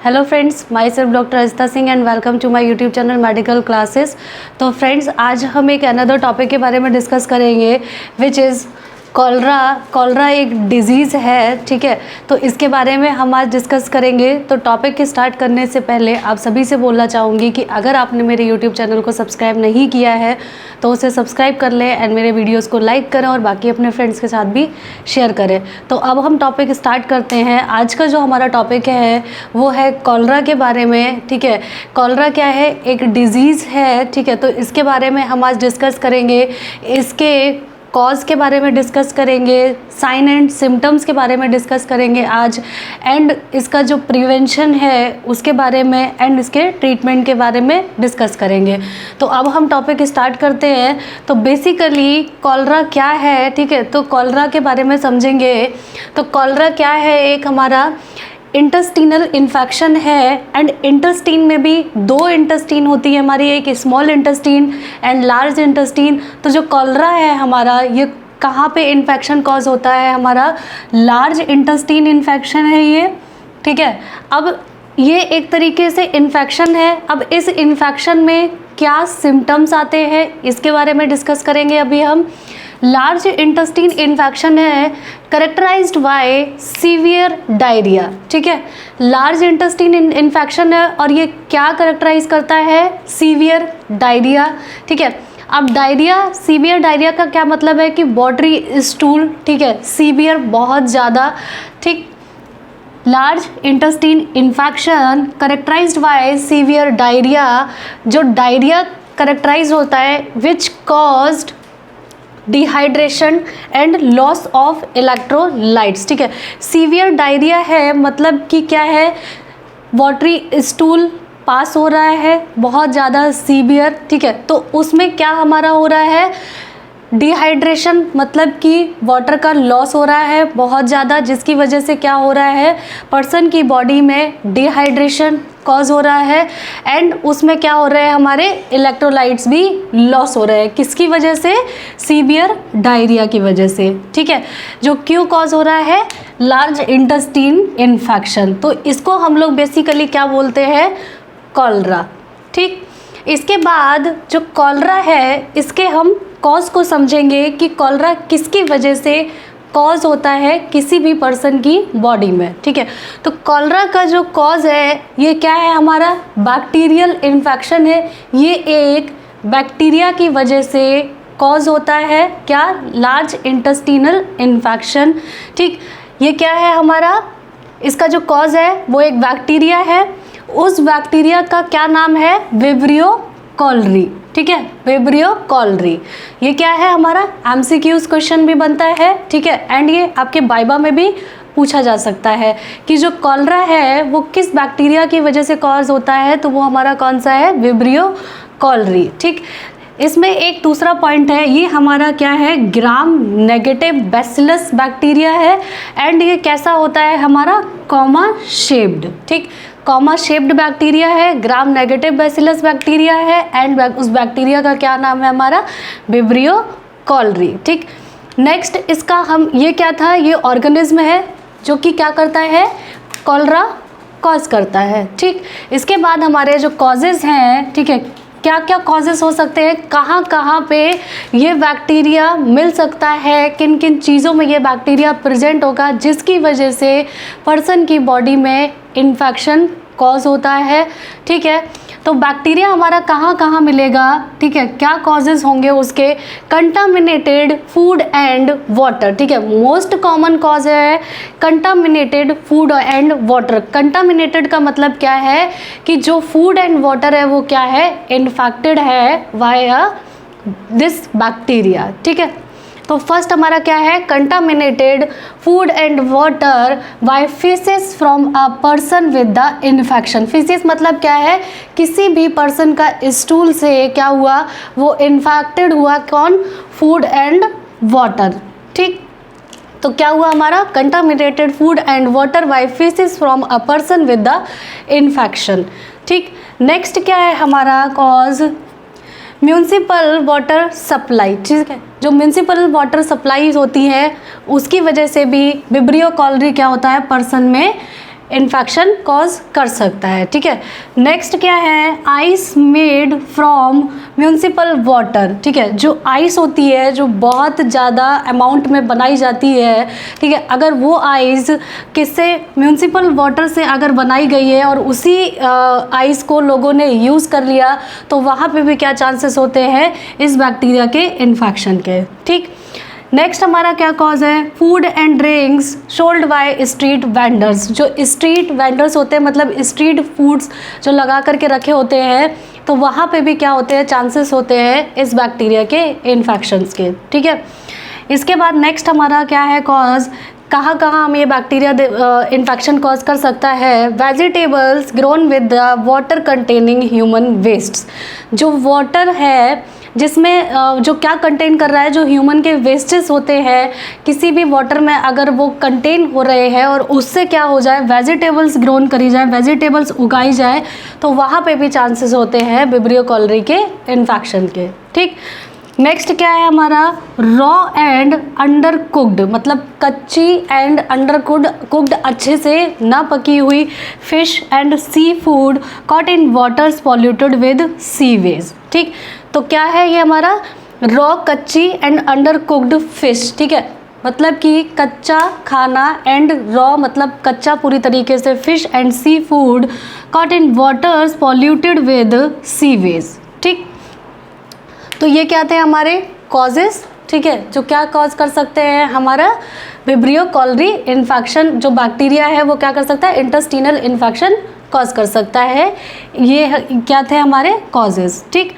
Hello friends, myself doctor Ajita Singh and welcome to my YouTube channel medical classes. तो friends, आज हम एक another topic के बारे में डिस्कस करेंगे विच इज़ कॉलरा एक डिज़ीज़ है, ठीक है। तो इसके बारे में हम आज डिस्कस करेंगे। तो टॉपिक के स्टार्ट करने से पहले आप सभी से बोलना चाहूँगी कि अगर आपने मेरे यूट्यूब चैनल को सब्सक्राइब नहीं किया है तो उसे सब्सक्राइब कर लें एंड मेरे वीडियोस को लाइक करें और बाकी अपने फ्रेंड्स के साथ भी शेयर करें। तो अब हम टॉपिक स्टार्ट करते हैं। आज का जो हमारा टॉपिक है वो है कॉलरा के बारे में, ठीक है। कॉलरा क्या है? एक डिज़ीज़ है, ठीक है। तो इसके बारे में हम आज डिस्कस करेंगे, इसके कॉज के बारे में डिस्कस करेंगे, साइन एंड सिम्टम्स के बारे में डिस्कस करेंगे आज, एंड इसका जो प्रिवेंशन है उसके बारे में एंड इसके ट्रीटमेंट के बारे में डिस्कस करेंगे। तो अब हम टॉपिक स्टार्ट करते हैं। तो बेसिकली कॉलरा क्या है, ठीक है। तो कॉलरा के बारे में समझेंगे। तो कॉलरा क्या है? एक हमारा इंटेस्टिनल इन्फेक्शन है एंड इंटेस्टीन में भी दो इंटेस्टीन होती है हमारी, एक small intestine and large intestine. तो जो कॉलरा है हमारा, ये कहाँ पे इन्फेक्शन कॉज होता है? हमारा लार्ज इंटेस्टीन इन्फेक्शन है ये, ठीक है। अब ये एक तरीके से इन्फेक्शन है। अब इस इन्फेक्शन में क्या सिम्टम्स आते हैं इसके बारे में डिस्कस करेंगे अभी हम। लार्ज इंटेस्टीन इन्फेक्शन है करेक्टराइज्ड बाय सीवियर डायरिया, ठीक है। लार्ज इंटेस्टीन इन्फेक्शन है और ये क्या करेक्टराइज करता है? सीवियर डायरिया, ठीक है। अब डायरिया, सीवियर डायरिया का क्या मतलब है कि वाटरी स्टूल, ठीक है। सीवियर बहुत ज़्यादा, ठीक। Large intestine infection characterized by severe diarrhoea, जो डायरिया करेक्टराइज होता है which caused dehydration and loss of electrolytes, ठीक है। सीवियर डायरिया है मतलब कि क्या है? वाटरी स्टूल पास हो रहा है बहुत ज़्यादा सीवियर, ठीक है। तो उसमें क्या हमारा हो रहा है? डिहाइड्रेशन, मतलब कि वाटर का लॉस हो रहा है बहुत ज़्यादा, जिसकी वजह से क्या हो रहा है? पर्सन की बॉडी में डिहाइड्रेशन कॉज हो रहा है एंड उसमें क्या हो रहा है? हमारे इलेक्ट्रोलाइट्स भी लॉस हो रहे हैं। किसकी वजह से? सीवियर डायरिया की वजह से, ठीक है। जो क्यों कॉज हो रहा है? Large intestine infection. तो इसको हम लोग बेसिकली क्या बोलते हैं? कॉलरा, ठीक। इसके बाद जो कॉलरा है इसके हम कॉज को समझेंगे कि कॉलरा किसकी वजह से कॉज होता है किसी भी पर्सन की बॉडी में, ठीक है। तो कॉलरा का जो कॉज है ये क्या है? हमारा बैक्टीरियल इन्फेक्शन है। ये एक बैक्टीरिया की वजह से कॉज होता है, क्या? लार्ज इंटेस्टिनल इन्फेक्शन, ठीक। ये क्या है हमारा? इसका जो कॉज है वो एक बैक्टीरिया है। उस बैक्टीरिया का क्या नाम है? विब्रियो कॉलरी, ठीक है। Vibrio cholerae. ये क्या है हमारा? एमसीक्यूज क्वेश्चन भी बनता है, ठीक है। एंड ये आपके वाइवा में भी पूछा जा सकता है कि जो कॉलरा है वो किस बैक्टीरिया की वजह से कॉज होता है। तो वो हमारा कौन सा है? विब्रियो कॉलरी, ठीक। इसमें एक दूसरा पॉइंट है, ये हमारा क्या है? ग्राम नेगेटिव बैसिलस बैक्टीरिया है एंड ये कैसा होता है हमारा? कॉमा शेप्ड, ठीक। कॉमा शेप्ड बैक्टीरिया है, ग्राम नेगेटिव बैसिलस बैक्टीरिया है एंड उस बैक्टीरिया का क्या नाम है हमारा? विब्रियो कॉलरी, ठीक। नेक्स्ट इसका हम, ये क्या था? ये ऑर्गेनिज्म है जो कि क्या करता है? कॉलरा कॉज करता है, ठीक। इसके बाद हमारे जो कॉजेज़ हैं, ठीक है, क्या क्या कॉजेज़ हो सकते हैं, कहाँ कहाँ पे ये बैक्टीरिया मिल सकता है, किन किन चीज़ों में ये बैक्टीरिया प्रेजेंट होगा जिसकी वजह से पर्सन की बॉडी में इन्फेक्शन कॉज होता है, ठीक है। तो बैक्टीरिया हमारा कहाँ कहाँ मिलेगा, ठीक है, क्या कॉजेज़ होंगे उसके? कंटामिनेटेड फूड एंड वाटर, ठीक है। मोस्ट कॉमन कॉज है contaminated food and water. Contaminated का मतलब क्या है कि जो फूड एंड वाटर है वो क्या है? इन्फेक्टेड है वाया दिस बैक्टीरिया, ठीक है। तो फर्स्ट हमारा क्या है? Contaminated food and water bye faeces from a person with the infection. Faeces मतलब क्या है? किसी भी पर्सन का स्टूल से क्या हुआ? वो इन्फेक्टेड हुआ, कौन? फूड एंड वाटर, ठीक। तो क्या हुआ हमारा? Contaminated food and water bye faeces from a person with the infection, ठीक। नेक्स्ट क्या है हमारा कॉज? म्यूनसिपल वाटर सप्लाई, ठीक है। जो म्यूनसिपल वाटर सप्लाई होती है उसकी वजह से भी विब्रियो कॉलरी क्या होता है? पर्सन में इन्फेक्शन कॉज कर सकता है। ठीक है, नेक्स्ट क्या है, ice made from municipal water. ठीक है, जो आइस होती है जो बहुत ज़्यादा अमाउंट में बनाई जाती है, ठीक है, अगर वो आइस किससे, म्यूनिसिपल वाटर से अगर बनाई गई है और उसी आइस को लोगों ने यूज़ कर लिया, तो वहाँ पे भी क्या चांसेस होते हैं इस बैक्टीरिया के इन्फेक्शन के। ठीक, नेक्स्ट हमारा क्या कॉज है, food and drinks sold by street vendors. जो स्ट्रीट वेंडर्स होते हैं, मतलब स्ट्रीट फूड्स जो लगा करके रखे होते हैं, तो वहाँ पे भी क्या होते हैं, चांसेस होते हैं इस बैक्टीरिया के इन्फेक्शंस के। ठीक है, इसके बाद नेक्स्ट हमारा क्या है कॉज, कहाँ कहाँ हम ये बैक्टीरिया इन्फेक्शन कॉज कर सकता है, vegetables grown with the water containing human wastes. जो वाटर है जिसमें जो क्या कंटेन कर रहा है, जो ह्यूमन के वेस्टेस होते हैं किसी भी वाटर में अगर वो कंटेन हो रहे हैं और उससे क्या हो जाए, वेजिटेबल्स ग्रोन करी जाए, वेजिटेबल्स उगाई जाए, तो वहाँ पे भी चांसेस होते हैं विब्रियो कॉलरी के इन्फेक्शन के। ठीक, नेक्स्ट क्या है हमारा, रॉ एंड अंडर कुक्ड, मतलब कच्ची एंड अंडर कुक्ड अच्छे से ना पकी हुई fish and seafood caught in waters polluted with sewage. ठीक, तो क्या है ये हमारा, रॉ कच्ची एंड अंडर कुक्ड फिश। ठीक है, मतलब कि कच्चा खाना एंड रॉ मतलब कच्चा पूरी तरीके से fish and seafood caught in waters polluted with sewage. ठीक, तो ये क्या थे हमारे कॉजेस। ठीक है, जो क्या कॉज कर सकते हैं हमारा विब्रियो कॉलरी इन्फेक्शन, जो बैक्टीरिया है वो क्या कर सकता है, इंटेस्टिनल इन्फेक्शन कॉज कर सकता है। ये क्या थे हमारे कॉजेस। ठीक,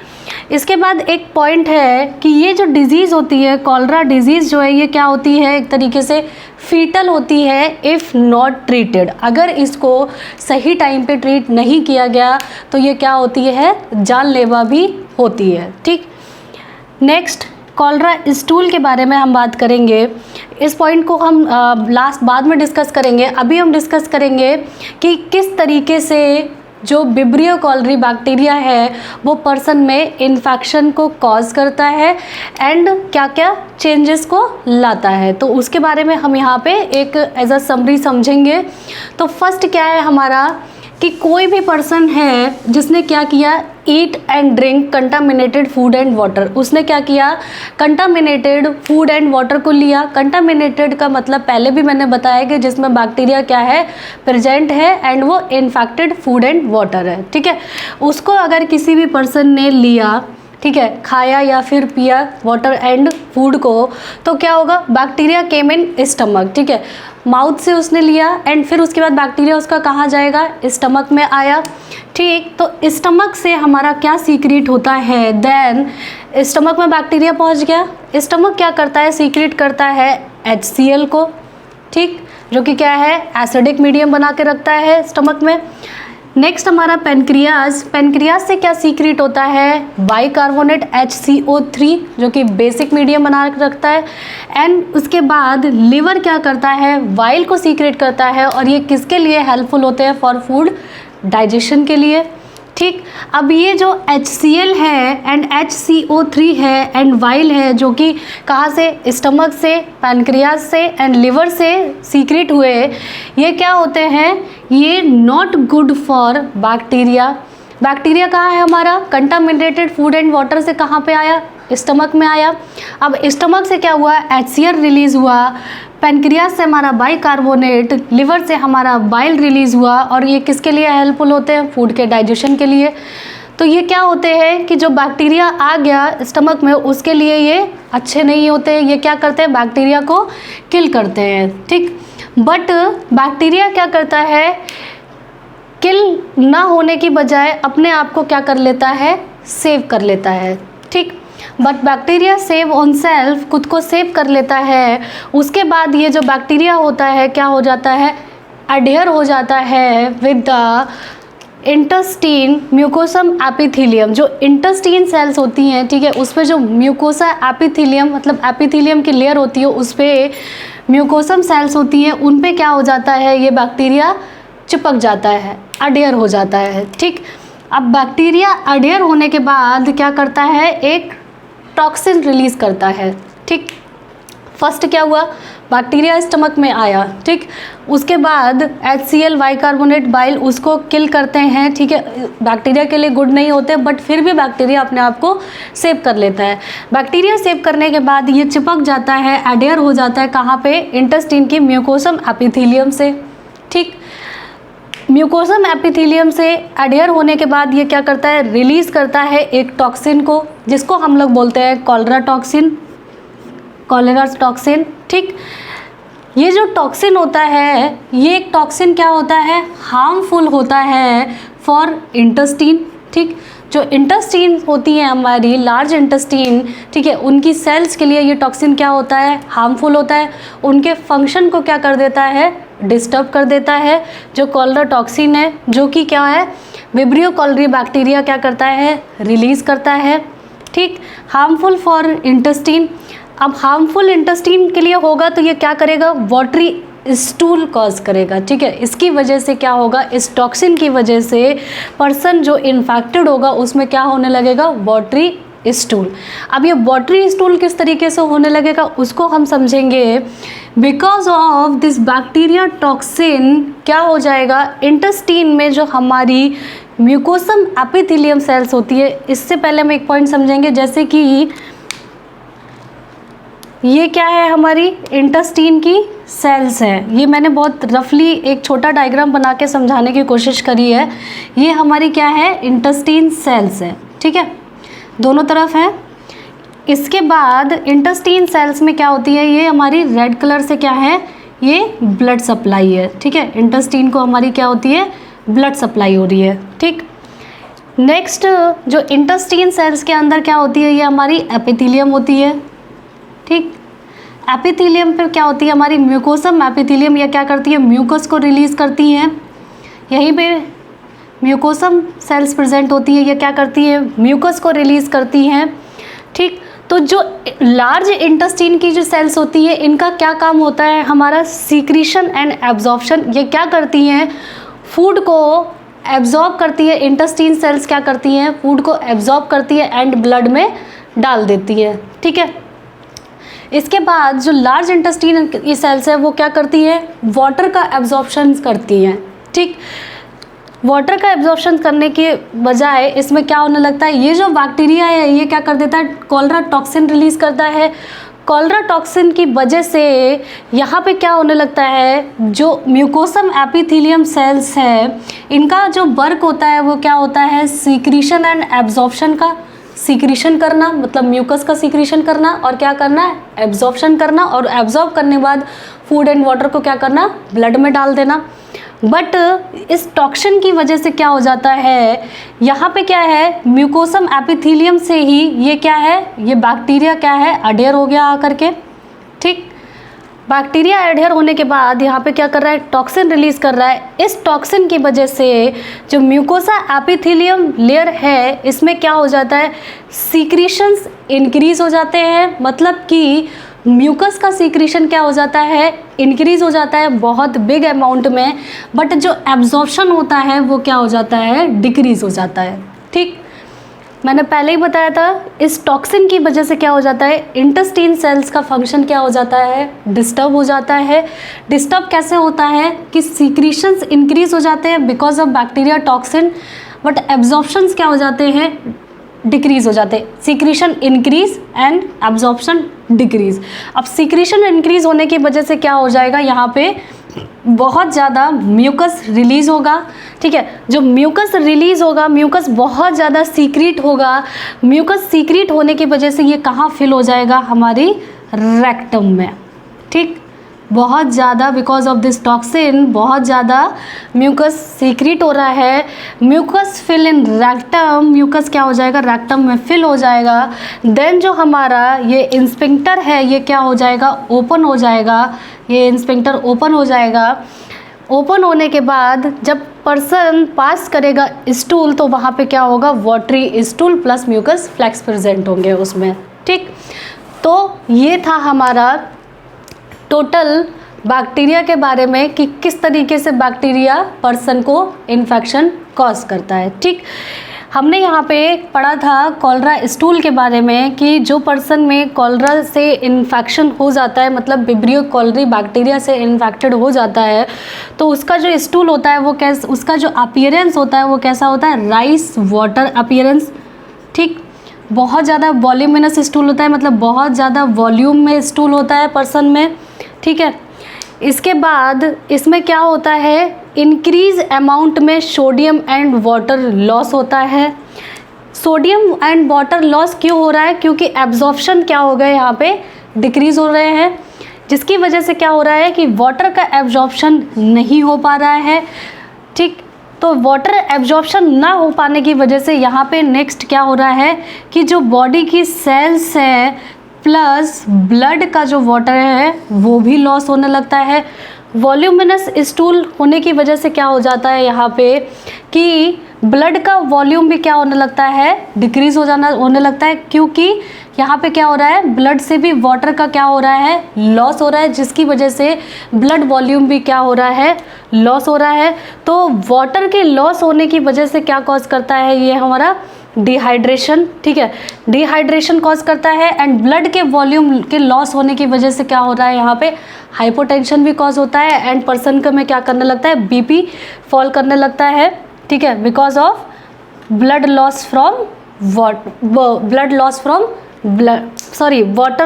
इसके बाद एक पॉइंट है कि ये जो डिज़ीज़ होती है, कॉलरा डिज़ीज़ जो है, ये क्या होती है, एक तरीके से फीटल होती है इफ़ नॉट ट्रीटेड। अगर इसको सही टाइम पे ट्रीट नहीं किया गया तो ये क्या होती है, जानलेवा भी होती है। ठीक, नेक्स्ट कॉलरा स्टूल के बारे में हम बात करेंगे। इस पॉइंट को हम बाद में डिस्कस करेंगे। अभी हम डिस्कस करेंगे कि किस तरीके से जो विब्रियो कॉलरी बैक्टीरिया है वो पर्सन में इन्फेक्शन को कॉज करता है एंड क्या क्या चेंजेस को लाता है, तो उसके बारे में हम यहाँ पे एक एज अ समरी समझेंगे। तो फर्स्ट क्या है हमारा कि कोई भी पर्सन है जिसने क्या किया, eat and drink contaminated food and water. उसने क्या किया, कंटामिनेटेड फूड एंड वाटर को लिया। कंटामिनेटेड का मतलब पहले भी मैंने बताया कि जिसमें बैक्टीरिया क्या है, प्रेजेंट है एंड वो इन्फेक्टेड फूड एंड वाटर है। ठीक है, उसको अगर किसी भी पर्सन ने लिया, ठीक है, खाया या फिर पिया वाटर एंड फूड को, तो क्या होगा, बैक्टीरिया केम इन स्टमक। ठीक है, माउथ से उसने लिया एंड फिर उसके बाद बैक्टीरिया उसका कहाँ जाएगा, स्टमक में आया। ठीक, तो स्टमक से हमारा क्या सीक्रेट होता है, देन स्टमक में बैक्टीरिया पहुँच गया, स्टमक क्या करता है, सीक्रेट करता है HCl को। ठीक, जो कि क्या है, एसिडिक मीडियम बना के रखता है स्टमक में। नेक्स्ट हमारा पेनक्रियाज, पेनक्रियाज से क्या सीक्रेट होता है, बाइकार्बोनेट HCO3 जो कि बेसिक मीडियम बना के रखता है। एंड उसके बाद लिवर क्या करता है, वाइल को सीक्रेट करता है और ये किसके लिए हेल्पफुल होते हैं, फॉर फूड डाइजेशन के लिए। ठीक, अब ये जो HCl है एंड HCO3 है एंड वाइल है जो कि कहाँ से, स्टमक से, पैनक्रियाज से एंड लिवर से सीक्रेट हुए, ये क्या होते हैं, ये not good for bacteria. Bacteria कहाँ है हमारा, कंटामिनेटेड फूड एंड वाटर से कहाँ पे आया, स्टमक में आया। अब स्टमक से क्या हुआ, HCl रिलीज़ हुआ, पैनक्रियाज से हमारा बाइकार्बोनेट, लिवर से हमारा बाइल रिलीज़ हुआ और ये किसके लिए हेल्पफुल होते हैं, फूड के डाइजेशन के लिए। तो ये क्या होते हैं कि जो बैक्टीरिया आ गया स्टमक में उसके लिए ये अच्छे नहीं होते, ये क्या करते हैं, बैक्टीरिया को किल करते हैं। ठीक, बट बैक्टीरिया क्या करता है, किल ना होने की बजाय अपने आप को क्या कर लेता है, सेव कर लेता है। ठीक, but bacteria save on self, खुद को सेव कर लेता है। उसके बाद ये जो बैक्टीरिया होता है क्या हो जाता है, अडेयर हो जाता है विद द इंटेस्टाइन म्यूकोसम एपिथेलियम। जो इंटेस्टाइन सेल्स होती हैं, ठीक है, उस पर जो म्यूकोसा एपिथेलियम मतलब एपिथेलियम की लेयर होती है, उस पर म्यूकोसम सेल्स होती हैं, उन पे क्या हो जाता है, ये बैक्टीरिया चिपक जाता है, अडेयर हो जाता है। ठीक, अब बैक्टीरिया अडेयर होने के बाद क्या करता है, एक टॉक्सिन रिलीज़ करता है। ठीक, फर्स्ट क्या हुआ, बैक्टीरिया स्टमक में आया, ठीक, उसके बाद HCl बाइकार्बोनेट बाइल उसको किल करते हैं, ठीक है, बैक्टीरिया के लिए गुड नहीं होते बट फिर भी बैक्टीरिया अपने आप को सेव कर लेता है। बैक्टीरिया सेव करने के बाद ये चिपक जाता है, एडेयर हो जाता है कहाँ पे, इंटेस्टाइन की म्यूकोसम एपिथेलियम से, ठीक। म्यूकोसम एपिथेलियम से एडेयर होने के बाद ये क्या करता है, रिलीज करता है एक टॉक्सिन को, जिसको हम लोग बोलते हैं कॉलरा टॉक्सिन, कॉलरा टॉक्सिन, ठीक। ये जो टॉक्सिन होता है, ये एक टॉक्सिन क्या होता है, हार्मफुल होता है फॉर इंटेस्टाइन, ठीक। जो इंटेस्टाइन होती है हमारी लार्ज इंटेस्टाइन, ठीक है, उनकी सेल्स के लिए ये टॉक्सिन क्या होता है, हार्मफुल होता है, उनके फंक्शन को क्या कर देता है, डिस्टर्ब कर देता है। जो कॉलरा टॉक्सिन है जो कि क्या है, विब्रियो कॉलरी बैक्टीरिया क्या करता है, रिलीज करता है, ठीक। Harmful for intestine. अब हार्मफुल इंटेस्टाइन के लिए होगा तो ये क्या करेगा, वाटरी स्टूल कॉज करेगा, ठीक है। इसकी वजह से क्या होगा, इस टॉक्सिन की वजह से पर्सन जो इन्फेक्टेड होगा उसमें क्या होने लगेगा, वाटरी स्टूल। अब ये वाटरी स्टूल किस तरीके से होने लगेगा उसको हम समझेंगे। Because of this bacteria toxin क्या हो जाएगा, इंटेस्टाइन में जो हमारी म्यूकोसम एपिथेलियम सेल्स होती है, इससे पहले हम एक पॉइंट समझेंगे, जैसे कि ये क्या है, हमारी इंटेस्टाइन की सेल्स है। ये मैंने बहुत रफली एक छोटा डायग्राम बना के समझाने की कोशिश करी है। ये हमारी क्या है, इंटेस्टाइन सेल्स है, ठीक है, दोनों तरफ है। इसके बाद इंटेस्टाइन सेल्स में क्या होती है, ये हमारी रेड कलर से क्या है, ये ब्लड सप्लाई है, ठीक है। इंटेस्टाइन को हमारी क्या होती है, ब्लड सप्लाई हो रही है, ठीक। नेक्स्ट जो इंटेस्टाइन सेल्स के अंदर क्या होती है, ये हमारी एपिथेलियम होती है, ठीक। एपिथेलियम पे क्या होती है, हमारी म्यूकोसम एपिथेलियम, ये क्या करती है, म्यूकस को रिलीज़ करती है। यहीं पे म्यूकोसम सेल्स प्रेजेंट होती है, ये क्या करती है, म्यूकस को रिलीज़ करती हैं, ठीक। तो जो लार्ज इंटेस्टाइन की जो सेल्स होती है, इनका क्या काम होता है, हमारा सीक्रीशन एंड एब्जॉर्प्शन। ये क्या करती हैं, फूड को एब्जॉर्ब करती है। इंटेस्टाइन सेल्स क्या करती हैं, फूड को एब्जॉर्ब करती है एंड ब्लड में डाल देती है, ठीक है। इसके बाद जो लार्ज इंटेस्टाइन की सेल्स है वो क्या करती है, वाटर का एब्जॉर्प्शन करती हैं, ठीक। वाटर का एब्जॉर्प्शन करने के बजाय इसमें क्या होने लगता है, ये जो बैक्टीरिया है ये क्या कर देता है, कॉलरा टॉक्सिन रिलीज़ करता है। कॉलरा टॉक्सिन की वजह से यहाँ पे क्या होने लगता है, जो म्यूकोसम एपिथेलियम सेल्स है इनका जो वर्क होता है वो क्या होता है, सीक्रीशन एंड एब्जॉर्प्शन का। सीक्रीशन करना मतलब म्यूकस का सीक्रीशन करना, और क्या करना है, एब्जॉर्प्शन करना, और एब्जॉर्ब करने के बाद फूड एंड वाटर को क्या करना, ब्लड में डाल देना। बट इस टॉक्सिन की वजह से क्या हो जाता है, यहाँ पे क्या है, म्यूकोसम एपिथेलियम से ही ये क्या है, ये बैक्टीरिया क्या है, अडेयर हो गया आकर के, ठीक। बैक्टीरिया एडहेयर होने के बाद यहाँ पे क्या कर रहा है, टॉक्सिन रिलीज कर रहा है। इस टॉक्सिन की वजह से जो म्यूकोसा एपिथेलियम लेयर है इसमें क्या हो जाता है, सीक्रीशंस इंक्रीज हो जाते हैं, मतलब कि म्यूकस का सीक्रीशन क्या हो जाता है, इंक्रीज हो जाता है बहुत बिग अमाउंट में। बट जो एब्जॉर्प्शन होता है वो क्या हो जाता है, डिक्रीज हो जाता है, ठीक। मैंने पहले ही बताया था, इस टॉक्सिन की वजह से क्या हो जाता है, इंटेस्टाइन सेल्स का फंक्शन क्या हो जाता है, डिस्टर्ब हो जाता है। डिस्टर्ब कैसे होता है कि सीक्रीशंस इंक्रीज हो जाते हैं because of bacteria toxin, but absorptions क्या हो जाते हैं, डिक्रीज हो जाते हैं। Secretion increase and absorption decrease. अब सीक्रीशन इंक्रीज होने की वजह से क्या हो जाएगा, यहाँ पे बहुत ज़्यादा म्यूकस रिलीज़ होगा, ठीक है। जो म्यूकस रिलीज़ होगा, म्यूकस बहुत ज़्यादा सीक्रीट होगा। म्यूकस सीक्रीट होने की वजह से ये कहाँ फिल हो जाएगा, हमारी रेक्टम में, ठीक। बहुत ज़्यादा बिकॉज ऑफ दिस टॉक्सिन बहुत ज़्यादा म्यूकस सीक्रीट हो रहा है। Mucus fill in rectum, mucus क्या हो जाएगा, रेक्टम में फिल हो जाएगा। देन जो हमारा ये इंस्फिंक्टर है ये क्या हो जाएगा, ओपन हो जाएगा। ये इंस्फिंक्टर ओपन हो जाएगा। ओपन होने के बाद जब पर्सन पास करेगा स्टूल तो वहाँ पे क्या होगा, watery stool plus mucus flakes present होंगे उसमें, ठीक। तो ये था हमारा टोटल बैक्टीरिया के बारे में कि किस तरीके से बैक्टीरिया पर्सन को इन्फेक्शन कॉज करता है, ठीक। हमने यहाँ पे पढ़ा था कॉलरा स्टूल के बारे में कि जो पर्सन में कॉलरा से इन्फेक्शन हो जाता है, मतलब विब्रियो कॉलरी बैक्टीरिया से इन्फेक्टेड हो जाता है, तो उसका जो स्टूल होता है वो कैसा, उसका जो अपीयरेंस होता है वो कैसा होता है, राइस वाटर अपीयरेंस। ठीक, बहुत ज़्यादा वॉल्यूमिनस स्टूल होता है, मतलब बहुत ज़्यादा वॉल्यूम में स्टूल होता है पर्सन में। ठीक है, इसके बाद इसमें क्या होता है, इंक्रीज अमाउंट में सोडियम एंड वाटर लॉस होता है। सोडियम एंड वाटर लॉस क्यों हो रहा है, क्योंकि एब्जॉर्प्शन क्या हो गए यहाँ पे डिक्रीज़ हो रहे हैं, जिसकी वजह से क्या हो रहा है कि वाटर का एब्जॉर्प्शन नहीं हो पा रहा है। ठीक, तो वाटर एब्जॉर्प्शन ना हो पाने की वजह से यहाँ पे नेक्स्ट क्या हो रहा है कि जो बॉडी की सेल्स है प्लस ब्लड का जो वाटर है वो भी लॉस होने लगता है। वॉल्यूमिनस स्टूल होने की वजह से क्या हो जाता है यहाँ पे कि ब्लड का वॉल्यूम भी क्या होने लगता है, डिक्रीज़ होने लगता है, क्योंकि यहाँ पे क्या हो रहा है, ब्लड से भी वाटर का क्या हो रहा है, लॉस हो रहा है, जिसकी वजह से ब्लड वॉल्यूम भी क्या हो रहा है, लॉस हो रहा है। तो वाटर के लॉस होने की वजह से क्या कॉज करता है, ये हमारा डिहाइड्रेशन। ठीक है, डिहाइड्रेशन कॉज करता है एंड ब्लड के वॉल्यूम के लॉस होने की वजह से क्या हो रहा है, यहाँ पे हाइपोटेंशन भी कॉज होता है एंड पर्सन का में क्या करने लगता है, बीपी फॉल करने लगता है। ठीक है, because of blood loss from water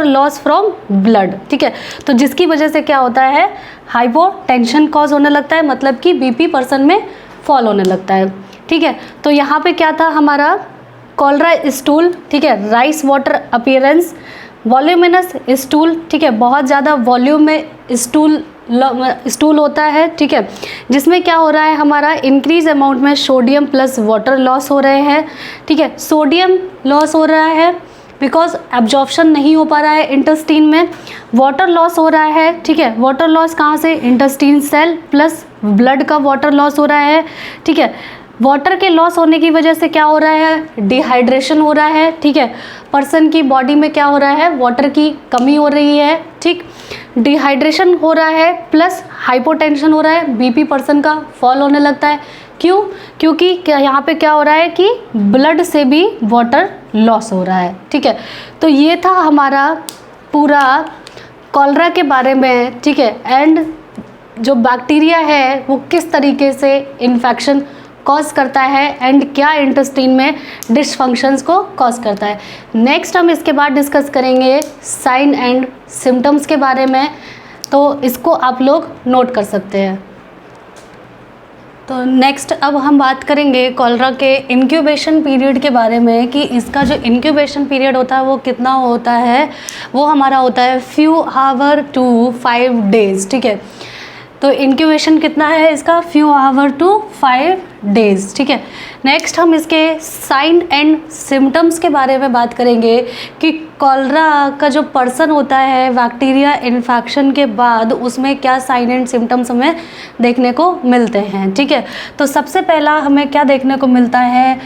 loss from blood. ठीक है, तो जिसकी वजह से क्या होता है, हाइपोटेंशन कॉज होने लगता है, मतलब कि बीपी पर्सन में फॉल होने लगता है। ठीक है, तो यहाँ पे क्या था हमारा कॉलरा स्टूल। ठीक है, rice water appearance, voluminous stool. ठीक है, बहुत ज़्यादा वॉल्यूम में स्टूल होता है। ठीक है, जिसमें क्या हो रहा है, हमारा इंक्रीज अमाउंट में सोडियम प्लस वाटर लॉस हो रहे हैं। ठीक है, सोडियम लॉस हो रहा है बिकॉज एब्जॉर्प्शन नहीं हो पा रहा है इंटेस्टाइन में, वाटर लॉस हो रहा है। ठीक है, वाटर लॉस कहाँ से, इंटेस्टाइन सेल प्लस ब्लड का वाटर लॉस हो रहा है। ठीक है, वाटर के लॉस होने की वजह से क्या हो रहा है, डिहाइड्रेशन हो रहा है। ठीक है, पर्सन की बॉडी में क्या हो रहा है, वाटर की कमी हो रही है। ठीक, डिहाइड्रेशन हो रहा है प्लस हाइपोटेंशन हो रहा है, बीपी पर्सन का फॉल होने लगता है। क्यों, क्योंकि यहाँ पे क्या हो रहा है कि ब्लड से भी वाटर लॉस हो रहा है। ठीक है, तो ये था हमारा पूरा कॉलरा के बारे में। ठीक है, एंड जो बैक्टीरिया है वो किस तरीके से इन्फेक्शन कॉज करता है एंड क्या इंटेस्टाइन में डिसफंक्शंस को कॉज करता है। नेक्स्ट हम इसके बाद डिस्कस करेंगे साइन एंड सिम्टम्स के बारे में, तो इसको आप लोग नोट कर सकते हैं। तो नेक्स्ट अब हम बात करेंगे कॉलरा के इंक्यूबेशन पीरियड के बारे में कि इसका जो इंक्यूबेशन पीरियड होता है वो कितना होता है, वो हमारा होता है फ्यू आवर टू 5 डेज़। ठीक है, तो इंक्यूबेशन कितना है इसका, फ्यू आवर टू 5 डेज़। ठीक है, नेक्स्ट हम इसके साइन एंड सिम्टम्स के बारे में बात करेंगे कि कॉलरा का जो पर्सन होता है बैक्टीरिया इन्फेक्शन के बाद उसमें क्या साइन एंड सिम्टम्स हमें देखने को मिलते हैं। ठीक है, तो सबसे पहला हमें क्या देखने को मिलता है,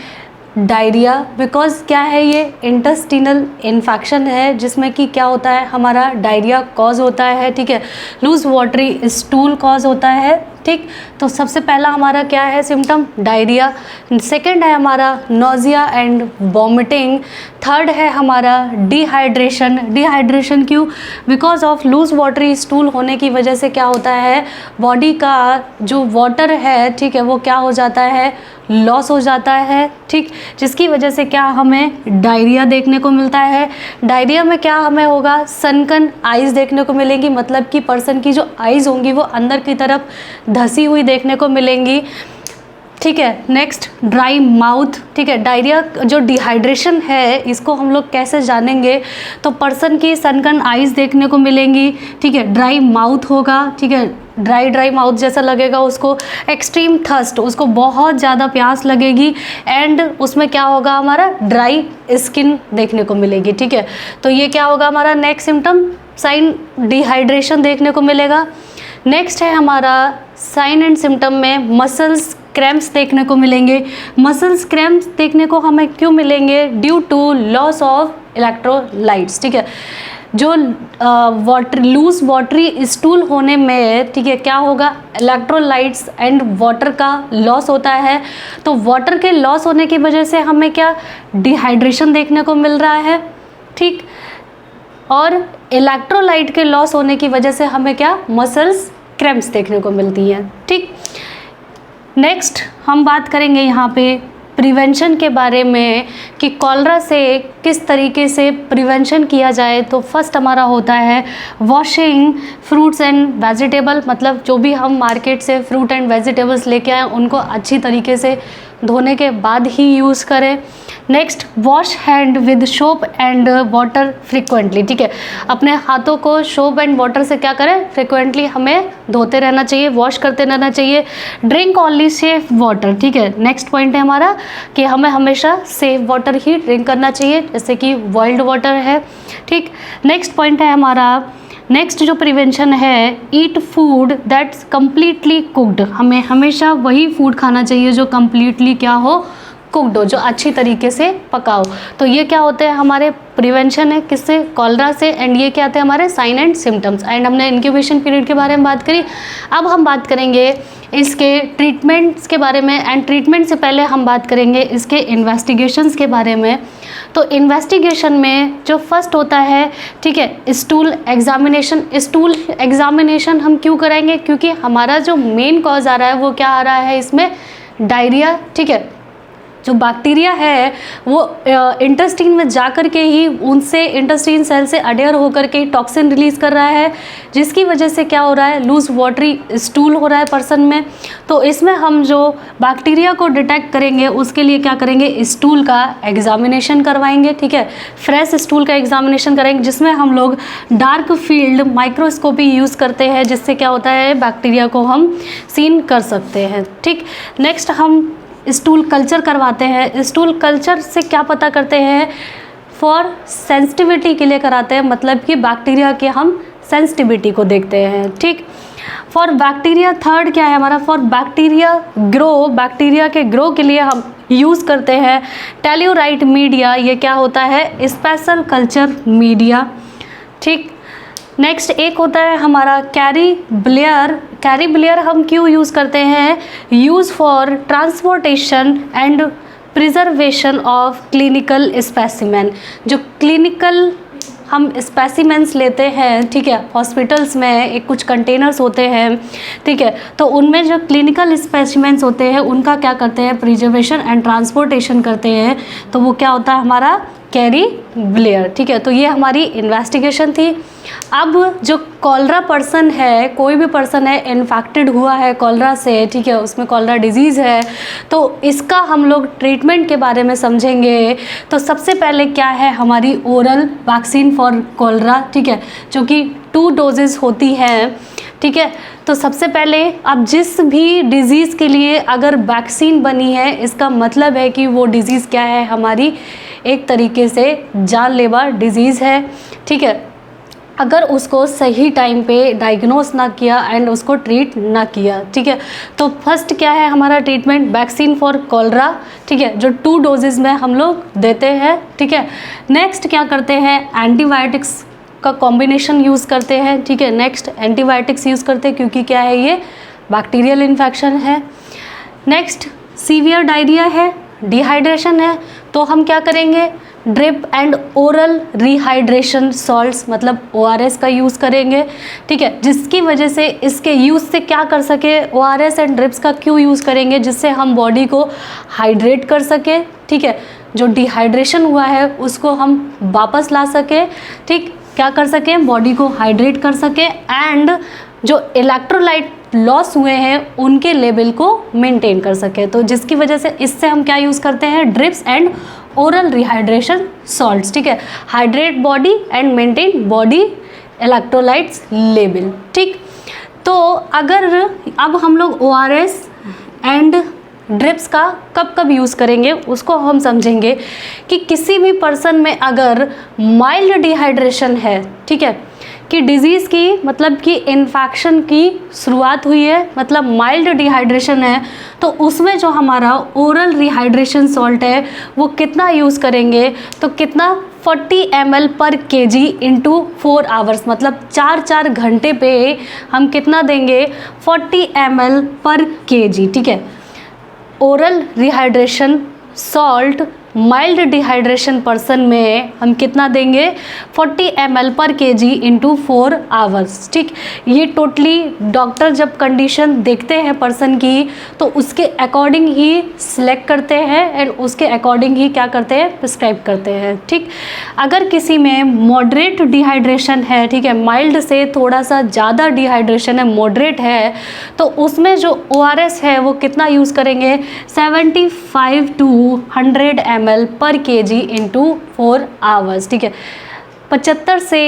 डायरिया, बिकॉज क्या है, ये इंटेस्टिनल इन्फेक्शन है जिसमें कि क्या होता है, हमारा डायरिया कॉज होता है। ठीक है, लूज वाटरी स्टूल कॉज होता है। ठीक, तो सबसे पहला हमारा क्या है सिम्टम, डायरिया। सेकंड है हमारा नोजिया एंड वॉमिटिंग। थर्ड है हमारा डिहाइड्रेशन। डिहाइड्रेशन क्यों, because of loose watery stool होने की वजह से क्या होता है, बॉडी का जो वाटर है, ठीक है, वो क्या हो जाता है, लॉस हो जाता है। ठीक, जिसकी वजह से क्या हमें डायरिया देखने को मिलता है। डायरिया में क्या हमें होगा, सनकन आइज़ देखने को मिलेंगी, मतलब कि पर्सन की जो आइज़ होंगी वो अंदर की तरफ धसी हुई देखने को मिलेंगी। ठीक है, नेक्स्ट ड्राई माउथ। ठीक है, डायरिया जो डिहाइड्रेशन है इसको हम लोग कैसे जानेंगे, तो पर्सन की सनकन आइज़ देखने को मिलेंगी। ठीक है, ड्राई माउथ होगा। ठीक है, ड्राई माउथ जैसा लगेगा उसको। एक्सट्रीम थर्स्ट, उसको बहुत ज़्यादा प्यास लगेगी एंड उसमें क्या होगा, हमारा ड्राई स्किन देखने को मिलेगी। ठीक है, तो ये क्या होगा हमारा नेक्स्ट सिम्टम, साइन डिहाइड्रेशन देखने को मिलेगा। नेक्स्ट है हमारा साइन एंड सिम्टम में मसल्स क्रैम्प्स देखने को मिलेंगे। मसल्स क्रैम्प्स देखने को हमें क्यों मिलेंगे, due to loss of electrolytes. ठीक है, जो लूज वाटरी स्टूल होने में, ठीक है, क्या होगा, इलेक्ट्रोलाइट्स एंड वाटर का लॉस होता है। तो वाटर के लॉस होने की वजह से हमें क्या, डिहाइड्रेशन देखने को मिल रहा है, ठीक। और इलेक्ट्रोलाइट के लॉस होने की वजह से हमें क्या, मसल्स क्रैम्प्स देखने को मिलती हैं, ठीक। नेक्स्ट हम बात करेंगे यहाँ पे प्रिवेंशन के बारे में कि कॉलरा से किस तरीके से प्रिवेंशन किया जाए। तो फर्स्ट हमारा होता है वॉशिंग फ्रूट्स एंड वेजिटेबल, मतलब जो भी हम मार्केट से फ्रूट एंड वेजिटेबल्स लेके आएँ उनको अच्छी तरीके से धोने के बाद ही यूज़ करें। Next, wash hand with soap and water frequently, ठीक है, अपने हाथों को सोप एंड वाटर से क्या करें, फ्रिक्वेंटली हमें धोते रहना चाहिए, वॉश करते रहना चाहिए। ड्रिंक ओनली सेफ वाटर, ठीक है, नेक्स्ट पॉइंट है हमारा कि हमें हमेशा सेफ वाटर ही ड्रिंक करना चाहिए, जैसे कि बॉइल्ड वाटर है, ठीक। नेक्स्ट पॉइंट है हमारा, नेक्स्ट जो प्रिवेंशन है, eat food that's completely cooked, हमें हमेशा वही फूड खाना चाहिए जो कम्प्लीटली क्या हो, कुकड हो, जो अच्छी तरीके से पकाओ। तो ये क्या होते हैं, हमारे प्रिवेंशन है किससे, कॉलरा से। एंड ये क्या आते हैं, हमारे साइन एंड सिम्टम्स। एंड हमने इंक्यूबेशन पीरियड के बारे में बात करी। अब हम बात करेंगे इसके ट्रीटमेंट्स के बारे में। एंड ट्रीटमेंट से पहले हम बात करेंगे इसके इन्वेस्टिगेशंस के बारे में। तो इन्वेस्टिगेशन में जो फर्स्ट होता है, ठीक है, स्टूल एग्जामिनेशन। स्टूल एग्जामिनेशन हम क्यों कराएंगे, क्योंकि हमारा जो मेन कॉज आ रहा है वो क्या आ रहा है इसमें, डायरिया, ठीक है। जो बैक्टीरिया है वो इंटेस्टाइन में जाकर के ही उनसे इंटेस्टाइन सेल से अडेयर होकर के टॉक्सिन रिलीज़ कर रहा है, जिसकी वजह से क्या हो रहा है, लूज वाटरी स्टूल हो रहा है पर्सन में। तो इसमें हम जो बैक्टीरिया को डिटेक्ट करेंगे उसके लिए क्या करेंगे, स्टूल का एग्जामिनेशन करवाएंगे, ठीक है, फ्रेश स्टूल का एग्जामिनेशन करेंगे, जिसमें हम लोग डार्क फील्ड माइक्रोस्कोपी यूज़ करते हैं, जिससे क्या होता है, बैक्टीरिया को हम सीन कर सकते हैं, ठीक। नेक्स्ट हम स्टूल कल्चर करवाते हैं। स्टूल कल्चर से क्या पता करते हैं, फॉर सेंसिटिविटी के लिए कराते हैं, मतलब कि बैक्टीरिया के हम सेंसिटिविटी को देखते हैं, ठीक। फॉर बैक्टीरिया, थर्ड क्या है हमारा, फॉर बैक्टीरिया ग्रो, बैक्टीरिया के ग्रो के लिए हम यूज़ करते हैं टेल्यूराइट मीडिया। ये क्या होता है, स्पेशल कल्चर मीडिया, ठीक। नेक्स्ट एक होता है हमारा कैरी ब्लेयर। कैरी ब्लेयर हम क्यों यूज़ करते हैं, use for transportation and preservation of clinical specimen. जो क्लिनिकल हम स्पेसिमेंस लेते हैं, ठीक है, हॉस्पिटल्स में एक कुछ कंटेनर्स होते हैं, ठीक है, तो उनमें जो क्लिनिकल स्पेसिमेंस होते हैं उनका क्या करते हैं, प्रिजर्वेशन एंड ट्रांसपोर्टेशन करते हैं। तो वो क्या होता है हमारा कैरी ब्लेयर, ठीक है। तो ये हमारी इन्वेस्टिगेशन थी। अब जो कॉलरा पर्सन है, कोई भी पर्सन है इन्फेक्टेड हुआ है कॉलरा से, ठीक है, उसमें कॉलरा डिजीज़ है, तो इसका हम लोग ट्रीटमेंट के बारे में समझेंगे। तो सबसे पहले क्या है हमारी ओरल वैक्सीन फॉर कॉलरा, ठीक है, जो कि 2 डोजेज़ होती हैं, ठीक है। तो सबसे पहले अब जिस भी डिज़ीज़ के लिए अगर वैक्सीन बनी है, इसका मतलब है कि वो डिज़ीज़ क्या है, हमारी एक तरीके से जानलेवा डिज़ीज़ है, ठीक है। अगर उसको सही टाइम पे डायग्नोस ना किया एंड उसको ट्रीट ना किया, ठीक है। तो फर्स्ट क्या है हमारा ट्रीटमेंट, वैक्सीन फॉर कॉलरा, ठीक है, जो 2 डोजेज़ में हम लोग देते हैं, ठीक है। नेक्स्ट क्या करते हैं, एंटीबायोटिक्स का कॉम्बिनेशन यूज़ करते हैं, ठीक है। नेक्स्ट एंटीबायोटिक्स यूज़ करते हैं क्योंकि क्या है, ये बैक्टीरियल इन्फेक्शन है। नेक्स्ट सीवियर डायरिया है, डिहाइड्रेशन है, तो हम क्या करेंगे, drip and oral rehydration salts, मतलब ORS का यूज़ करेंगे, ठीक है, जिसकी वजह से इसके यूज़ से क्या कर सके, ORS एंड ड्रिप्स का क्यों यूज़ करेंगे, जिससे हम बॉडी को हाइड्रेट कर सके, ठीक है, जो डिहाइड्रेशन हुआ है उसको हम वापस ला सके, ठीक, क्या कर सकें, बॉडी को हाइड्रेट कर सके, एंड जो इलेक्ट्रोलाइट लॉस हुए हैं उनके लेवल को मेंटेन कर सके। तो जिसकी वजह से इससे हम क्या यूज़ करते हैं, drips and oral rehydration salts, ठीक है, hydrate body and maintain body electrolytes level, ठीक। तो अगर अब हम लोग ORS एंड ड्रिप्स का कब कब यूज़ करेंगे उसको हम समझेंगे कि किसी भी पर्सन में अगर माइल्ड डिहाइड्रेशन है, ठीक है, कि डिज़ीज़ की मतलब कि इन्फेक्शन की शुरुआत हुई है, मतलब माइल्ड डिहाइड्रेशन है, तो उसमें जो हमारा ओरल रिहाइड्रेशन सॉल्ट है वो कितना यूज़ करेंगे, तो कितना 40 ml पर kg इंटू 4 आवर्स, मतलब 4 घंटे पे हम कितना देंगे 40 ml पर kg, ठीक है। Oral rehydration salt mild dehydration person में हम कितना देंगे 40 ml पर kg इंटू 4 आवर्स, ठीक। ये टोटली डॉक्टर जब कंडीशन देखते हैं पर्सन की तो उसके अकॉर्डिंग ही सिलेक्ट करते हैं एंड उसके अकॉर्डिंग ही क्या करते हैं प्रिस्क्राइब करते हैं, ठीक। अगर किसी में मॉडरेट डिहाइड्रेशन है, ठीक है, माइल्ड से थोड़ा सा ज़्यादा डिहाइड्रेशन है, मॉडरेट है, तो उसमें जो ORS है वो कितना यूज़ करेंगे 75 to 100 ml पर kg इंटू 4 आवर्स, ठीक है। 75 से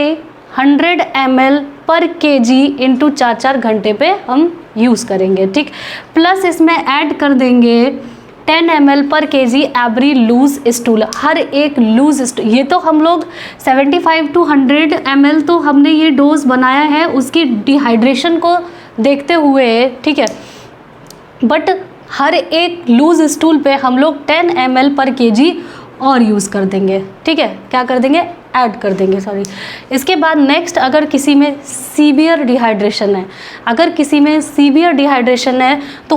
100 ml पर kg इंटू 4 घंटे पे हम यूज़ करेंगे, ठीक। प्लस इसमें ऐड कर देंगे 10 ml पर kg एवरी लूज स्टूल, हर एक लूज स्टूल। ये तो हम लोग 75 to 100 ml तो हमने ये डोज बनाया है उसकी डिहाइड्रेशन को देखते हुए, ठीक है, बट हर एक लूज स्टूल पे हम लोग 10 ml पर kg और यूज़ कर देंगे, ठीक है। क्या कर देंगे ऐड कर देंगे, सॉरी। इसके बाद नेक्स्ट, अगर किसी में सीवियर डिहाइड्रेशन है, अगर किसी में सीवियर डिहाइड्रेशन है तो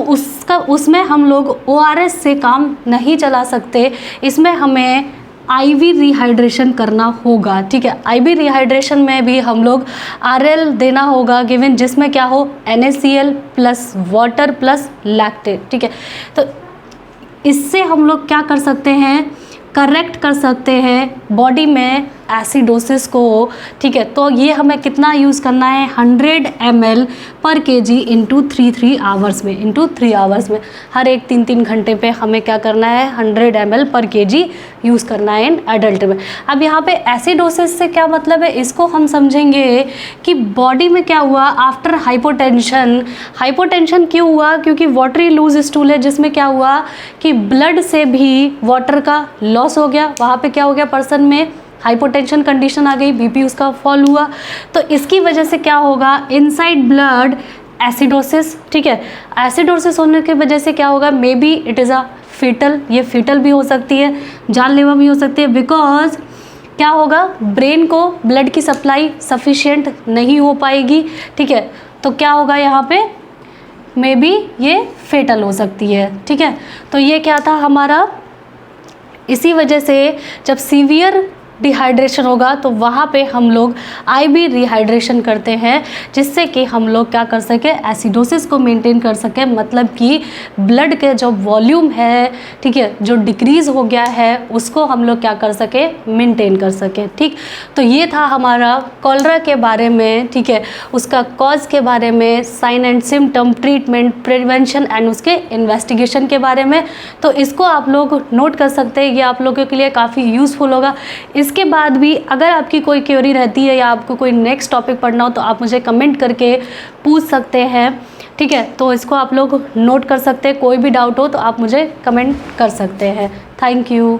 उसमें हम लोग ORS से काम नहीं चला सकते, इसमें हमें IV रिहाइड्रेशन करना होगा, ठीक है। IV रिहाइड्रेशन में भी हम लोग RL देना होगा गिवन, जिसमें क्या हो NaCl plus water plus lactate, ठीक है। तो इससे हम लोग क्या कर सकते हैं करेक्ट कर सकते हैं बॉडी में एसिडोसिस को, ठीक है। तो ये हमें कितना यूज़ करना है 100 ml पर kg इंटू 3 आवर्स में, इंटू 3 आवर्स में हर एक 3 घंटे पे हमें क्या करना है 100 ml पर kg यूज़ करना है इन एडल्ट में। अब यहाँ पे एसिडोसिस से क्या मतलब है, इसको हम समझेंगे कि बॉडी में क्या हुआ आफ्टर हाइपोटेंशन। हाइपोटेंशन क्यों हुआ, क्योंकि वाटरी लूज स्टूल है जिसमें क्या हुआ कि ब्लड से भी वाटर का लॉस हो गया, वहाँ पे क्या हो गया पर्सन में हाइपोटेंशन कंडीशन आ गई, बीपी उसका फॉल हुआ, तो इसकी वजह से क्या होगा इनसाइड ब्लड एसिडोसिस, ठीक है। एसिडोसिस होने की वजह से क्या होगा maybe it is a fatal, ये फीटल भी हो सकती है, जानलेवा भी हो सकती है, बिकॉज क्या होगा ब्रेन को ब्लड की सप्लाई सफिशिएंट नहीं हो पाएगी, ठीक है। तो क्या होगा यहाँ पे मे बी ये फेटल हो सकती है, ठीक है। तो ये क्या था हमारा, इसी वजह से जब सीवियर डिहाइड्रेशन होगा तो वहाँ पे हम लोग IV रिहाइड्रेशन करते हैं, जिससे कि हम लोग क्या कर सके एसिडोसिस को मेंटेन कर सके, मतलब कि ब्लड के जो वॉल्यूम है, ठीक है, जो डिक्रीज़ हो गया है उसको हम लोग क्या कर सके मेंटेन कर सके, ठीक। तो ये था हमारा कॉलरा के बारे में, ठीक है, उसका कॉज के बारे में, sign and symptom, treatment, prevention and उसके इन्वेस्टिगेशन के बारे में। तो इसको आप लोग नोट कर सकते हैं, ये आप लोगों के लिए काफ़ी यूज़फुल होगा। इसके बाद भी अगर आपकी कोई क्वेरी रहती है या आपको कोई नेक्स्ट टॉपिक पढ़ना हो तो आप मुझे कमेंट करके पूछ सकते हैं, ठीक है। तो इसको आप लोग नोट कर सकते हैं, कोई भी डाउट हो तो आप मुझे कमेंट कर सकते हैं। Thank you.